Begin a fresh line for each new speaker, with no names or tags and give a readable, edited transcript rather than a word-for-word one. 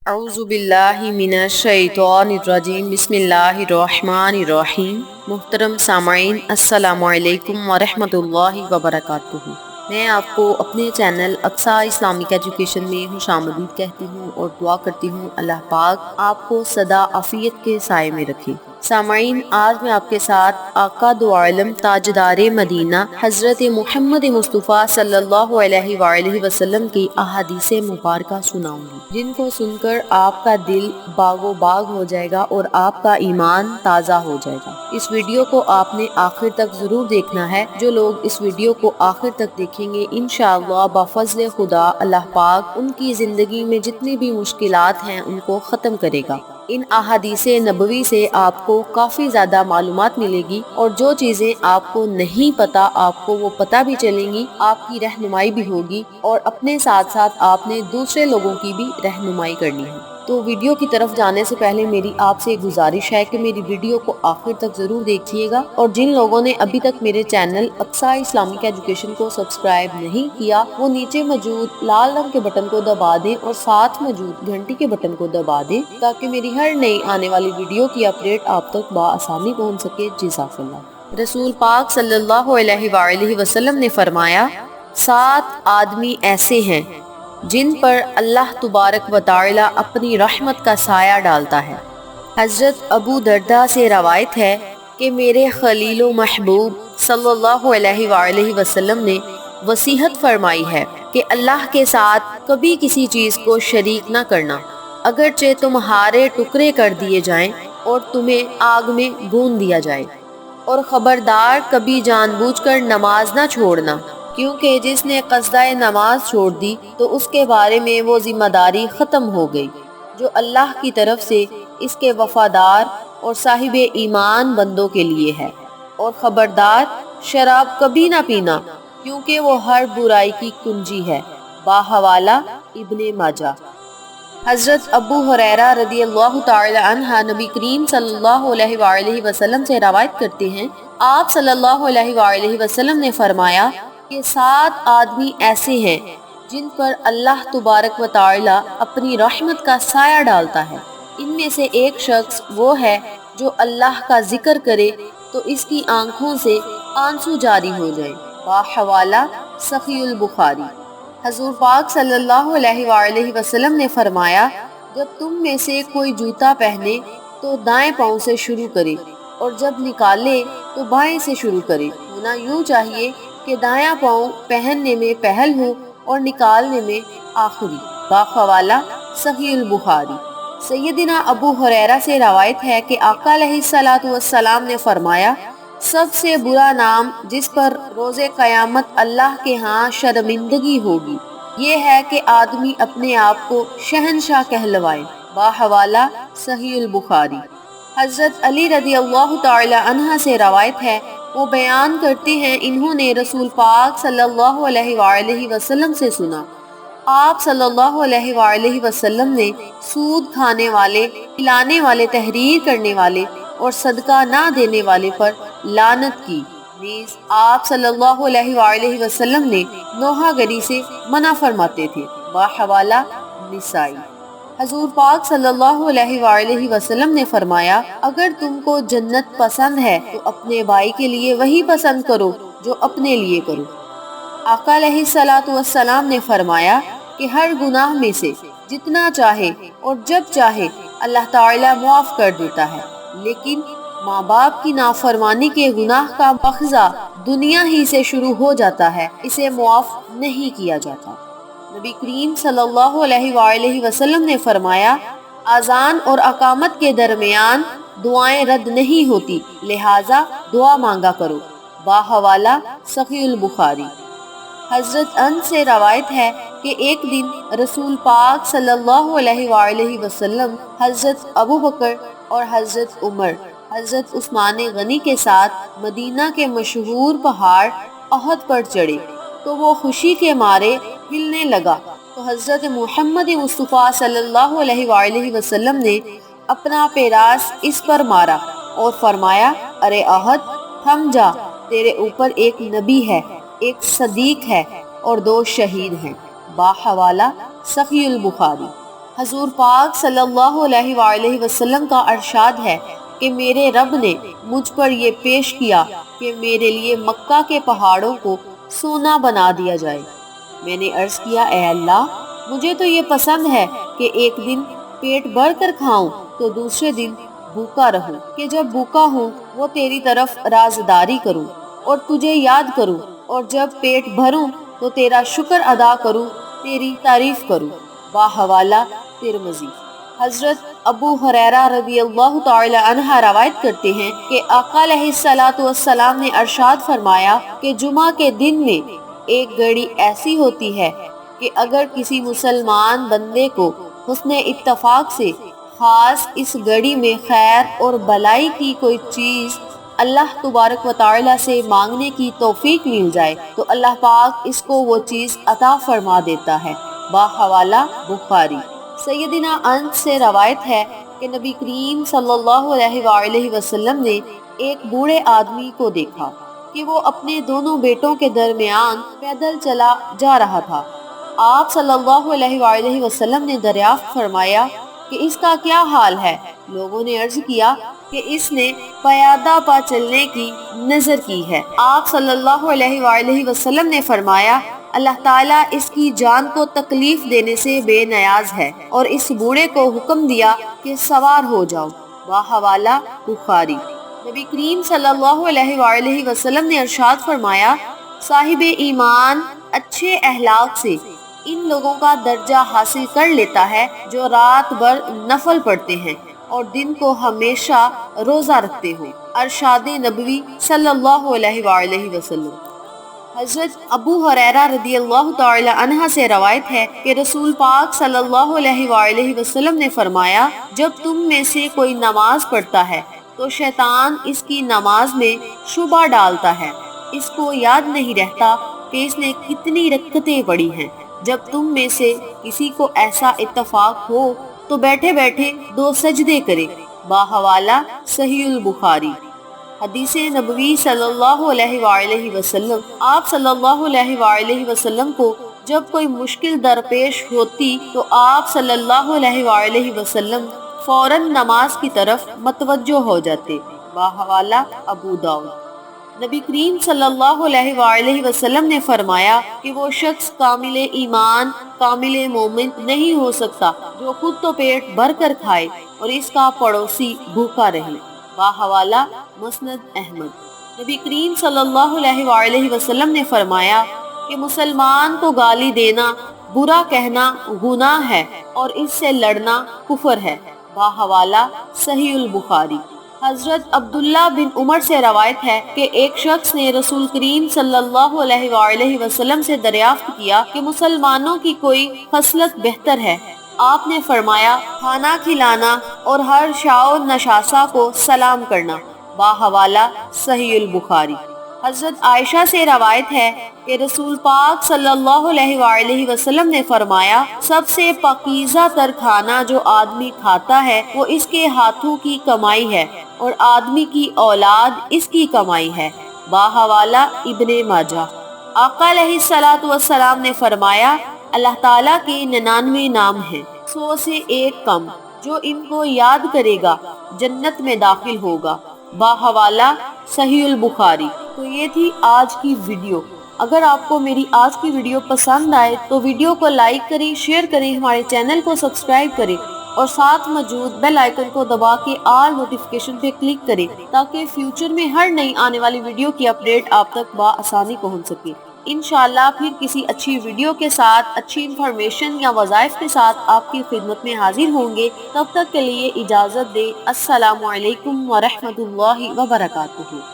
اعوذ باللہ من الشیطان الرجیم بسم اللہ الرحمن الرحیم۔ محترم سامعین، السلام علیکم ورحمۃ اللہ وبرکاتہ۔ میں آپ کو اپنے چینل اقصیٰ اسلامک ایجوکیشن میں خوش آمدید کہتی ہوں اور دعا کرتی ہوں اللہ پاک آپ کو سدا عافیت کے سائے میں رکھے۔ سامعین، آج میں آپ کے ساتھ آقا دو عالم تاجدار مدینہ حضرت محمد مصطفیٰ صلی اللہ علیہ وآلہ وسلم کی احادیث مبارکہ سناؤں گی، جن کو سن کر آپ کا دل باغ و باغ ہو جائے گا اور آپ کا ایمان تازہ ہو جائے گا۔ اس ویڈیو کو آپ نے آخر تک ضرور دیکھنا ہے۔ جو لوگ اس ویڈیو کو آخر تک دیکھیں گے، انشاءاللہ بفضل خدا اللہ پاک ان کی زندگی میں جتنی بھی مشکلات ہیں ان کو ختم کرے گا۔ ان احادیث نبوی سے آپ کو کافی زیادہ معلومات ملے گی، اور جو چیزیں آپ کو نہیں پتا آپ کو وہ پتہ بھی چلیں گی، آپ کی رہنمائی بھی ہوگی، اور اپنے ساتھ ساتھ آپ نے دوسرے لوگوں کی بھی رہنمائی کرنی ہے۔ تو ویڈیو کی طرف جانے سے پہلے میری آپ سے گزارش ہے کہ میری ویڈیو کو آخر تک ضرور دیکھیے گا، اور جن لوگوں نے ابھی تک میرے چینل اقصیٰ اسلامک ایجوکیشن کو سبسکرائب نہیں کیا، وہ نیچے موجود لال رنگ کے بٹن کو دبا دیں اور ساتھ موجود گھنٹی کے بٹن کو دبا دیں تاکہ میری ہر نئی آنے والی ویڈیو کی اپڈیٹ آپ تک بآسانی پہنچ سکے۔ جزاک اللہ۔ رسول پاک صلی اللہ علیہ وآلہ وسلم نے فرمایا، 7 آدمی ایسے ہیں جن پر اللہ تبارک و تعالی اپنی رحمت کا سایہ ڈالتا ہے۔ حضرت ابو درداء سے روایت ہے کہ میرے خلیل و محبوب صلی اللہ علیہ وآلہ وسلم نے وصیت فرمائی ہے کہ اللہ کے ساتھ کبھی کسی چیز کو شریک نہ کرنا، اگرچہ تمہارے ٹکڑے کر دیے جائیں اور تمہیں آگ میں بھون دیا جائے، اور خبردار کبھی جان بوجھ کر نماز نہ چھوڑنا، کیونکہ جس نے قصدہ نماز چھوڑ دی تو اس کے بارے میں وہ ذمہ داری ختم ہو گئی جو اللہ کی طرف سے اس کے وفادار اور صاحب ایمان بندوں کے لیے ہے، اور خبردار شراب کبھی نہ پینا، کیونکہ وہ ہر برائی کی کنجی ہے۔ باحوالہ ابن ماجہ۔ حضرت ابو ہریرہ رضی اللہ تعالی عنہ نبی کریم صلی اللہ علیہ وآلہ وسلم سے روایت کرتے ہیں، آپ صلی اللہ علیہ وآلہ وسلم نے فرمایا کہ 7 آدمی ایسے ہیں جن پر اللہ تبارک و تعالی اپنی رحمت کا سایہ ڈالتا ہے۔ ان میں سے ایک شخص وہ ہے جو اللہ کا ذکر کرے تو اس کی آنکھوں سے آنسو جاری ہو جائیں۔ باحوالہ صحیح البخاری۔ حضور پاک صلی اللہ علیہ وآلہ وسلم نے فرمایا، جب تم میں سے کوئی جوتا پہنے تو دائیں پاؤں سے شروع کرے، اور جب نکالے تو بائیں سے شروع کرے۔ ہونا یوں چاہیے کہ دایاں پاؤں پہننے میں پہل ہو اور نکالنے میں آخری۔ باحوالہ صحیح البخاری۔ سیدنا ابو ہریرہ سے روایت ہے کہ آقا علیہ الصلوۃ والسلام نے فرمایا، سب سے برا نام جس پر روز قیامت اللہ کے ہاں شرمندگی ہوگی، یہ ہے کہ آدمی اپنے آپ کو شہنشاہ کہلوائے۔ باحوالہ صحیح البخاری۔ حضرت علی رضی اللہ تعالی عنہ سے روایت ہے، وہ بیان کرتے ہیں انہوں نے رسول پاک صلی اللہ علیہ وآلہ وسلم سے سنا، آپ صلی اللہ علیہ وآلہ وسلم نے سود کھانے والے، پلانے والے، تحریر کرنے والے اور صدقہ نہ دینے والے پر لعنت کی، نیز آپ صلی اللہ علیہ وآلہ وسلم نے نوحہ گری سے منع فرماتے تھے۔ باحوالہ نسائی۔ حضور پاک صلی اللہ علیہ وآلہ وسلم نے فرمایا، اگر تم کو جنت پسند ہے تو اپنے بھائی کے لیے وہی پسند کرو جو اپنے لیے کرو۔ آقا علیہ الصلوۃ والسلام نے فرمایا کہ ہر گناہ میں سے جتنا چاہے اور جب چاہے اللہ تعالیٰ معاف کر دیتا ہے، لیکن ماں باپ کی نافرمانی کے گناہ کا مغفرہ دنیا ہی سے شروع ہو جاتا ہے، اسے معاف نہیں کیا جاتا۔ نبی کریم صلی اللہ علیہ وآلہ وسلم نے فرمایا، اذان اور اقامت کے درمیان دعائیں رد نہیں ہوتی، لہٰذا دعا مانگا کرو۔ باحوالہ صحیح البخاری۔ حضرت انس سے روایت ہے کہ ایک دن رسول پاک صلی اللہ علیہ وآلہ وسلم حضرت ابو بکر اور حضرت عمر، حضرت عثمان غنی کے ساتھ مدینہ کے مشہور پہاڑ احد پر چڑھے تو وہ خوشی کے مارے ہلنے لگا، تو حضرت محمد مصطفیٰ صلی اللہ علیہ وآلہ وسلم نے اپنا پیراس اس پر مارا اور فرمایا، ارے احد تھم جا، تیرے اوپر ایک نبی ہے، ایک صدیق ہے اور 2 شہید ہیں۔ باحوالہ صحیح البخاری۔ حضور پاک صلی اللہ علیہ وآلہ وسلم کا ارشاد ہے کہ میرے رب نے مجھ پر یہ پیش کیا کہ میرے لیے مکہ کے پہاڑوں کو سونا بنا دیا جائے۔ میں نے عرض کیا اے اللہ، مجھے تو یہ پسند ہے کہ ایک دن پیٹ بھر کر کھاؤں تو دوسرے دن بھوکا رہوں، کہ جب بھوکا ہوں وہ تیری طرف رازداری کروں اور تجھے یاد کروں، اور جب پیٹ بھروں تو تیرا شکر ادا کروں، تیری تعریف کروں۔ باحوالہ ترمذی۔ حضرت ابو ہریرہ رضی اللہ تعالی عنہ روایت کرتے ہیں کہ آقا علیہ الصلوۃ والسلام نے ارشاد فرمایا کہ جمعہ کے دن میں ایک گھڑی ایسی ہوتی ہے کہ اگر کسی مسلمان بندے کو حسن اتفاق سے خاص اس گھڑی میں خیر اور بھلائی کی کوئی چیز اللہ تبارک و تعالی سے مانگنے کی توفیق مل جائے تو اللہ پاک اس کو وہ چیز عطا فرما دیتا ہے۔ باحوالہ بخاری۔ سیدنا انس سے روایت ہے کہ نبی کریم صلی اللہ علیہ وآلہ وسلم نے ایک بوڑھے آدمی کو دیکھا کہ وہ اپنے دونوں بیٹوں کے درمیان پیدل چلا جا رہا تھا۔ آپ صلی اللہ علیہ وآلہ وسلم نے دریافت فرمایا کہ اس کا کیا حال ہے؟ لوگوں نے عرض کیا کہ اس نے پیادہ پا چلنے کی نظر کی ہے۔ آپ صلی اللہ علیہ وآلہ وسلم نے فرمایا اللہ تعالیٰ اس کی جان کو تکلیف دینے سے بے نیاز ہے، اور اس بوڑھے کو حکم دیا کہ سوار ہو جاؤ۔ باحوالہ بخاری۔ نبی کریم صلی اللہ علیہ وآلہ وسلم نے ارشاد فرمایا صاحب ایمان اچھے اخلاق سے ان لوگوں کا درجہ حاصل کر لیتا ہے جو رات بھر نفل پڑھتے ہیں اور دن کو ہمیشہ روزہ رکھتے ہوں۔ ارشاد نبوی صلی اللہ علیہ وآلہ وسلم۔ حضرت ابو ہریرہ رضی اللہ تعالی عنہ سے روایت ہے کہ رسول پاک صلی اللہ علیہ وآلہ وسلم نے فرمایا جب تم میں سے کوئی نماز پڑھتا ہے تو شیطان اس کی نماز میں شبہ ڈالتا ہے، اس کو یاد نہیں رہتا کہ اس نے کتنی رکعتیں پڑھی ہیں۔ جب تم میں سے کسی کو ایسا اتفاق ہو تو بیٹھے بیٹھے 2 سجدے کرے۔ باحوالہ صحیح البخاری۔ حدیث نبوی صلی اللہ علیہ وآلہ وسلم۔ آپ صلی اللہ علیہ وآلہ وسلم کو جب کوئی مشکل درپیش ہوتی تو آپ صلی اللہ علیہ وآلہ وسلم فوراً نماز کی طرف متوجہ ہو جاتے۔ باحوالہ ابو داؤد۔ نبی کریم صلی اللہ علیہ وآلہ وسلم نے فرمایا کہ وہ شخص کامل ایمان، کامل مومن نہیں ہو سکتا جو خود تو پیٹ بھر کر کھائے اور اس کا پڑوسی بھوکا رہے۔ باحوالہ مسند احمد۔ نبی کریم صلی اللہ علیہ وآلہ وسلم نے فرمایا کہ مسلمان کو گالی دینا، برا کہنا گناہ ہے اور اس سے لڑنا کفر ہے۔ باحوالہ صحیح البخاری۔ حضرت عبداللہ بن عمر سے روایت ہے کہ ایک شخص نے رسول کریم صلی اللہ علیہ وآلہ وسلم سے دریافت کیا کہ مسلمانوں کی کوئی خصلت بہتر ہے؟ آپ نے فرمایا کھانا کھلانا اور ہر شاء و نشاسہ کو سلام کرنا۔ باحوالہ صحیح البخاری۔ حضرت عائشہ سے روایت ہے کہ رسول پاک صلی اللہ علیہ وآلہ وسلم نے فرمایا سب سے پاکیزہ تر کھانا جو آدمی کھاتا ہے وہ اس کے ہاتھوں کی کمائی ہے اور آدمی کی اولاد اس کی کمائی ہے۔ باحوالہ ابن ماجہ۔ آقا علیہ الصلوۃ والسلام نے فرمایا اللہ تعالیٰ کے 99 نام ہیں، 100 سے 1 کم، جو ان کو یاد کرے گا جنت میں داخل ہوگا۔ باحوالہ صحیح البخاری۔ تو یہ تھی آج کی ویڈیو۔ اگر آپ کو میری آج کی ویڈیو پسند آئے تو ویڈیو کو لائک کریں، شیئر کریں، ہمارے چینل کو سبسکرائب کریں اور ساتھ موجود بیل آئیکن کو دبا کے آل نوٹیفیکیشن پہ کلک کریں تاکہ فیوچر میں ہر نئی آنے والی ویڈیو کی اپڈیٹ آپ تک بآسانی پہنچ سکے۔ انشاءاللہ پھر کسی اچھی ویڈیو کے ساتھ، اچھی انفارمیشن یا وظائف کے ساتھ آپ کی خدمت میں حاضر ہوں گے۔ تب تک کے لیے اجازت دیں۔ السلام علیکم ورحمۃ اللہ وبرکاتہ۔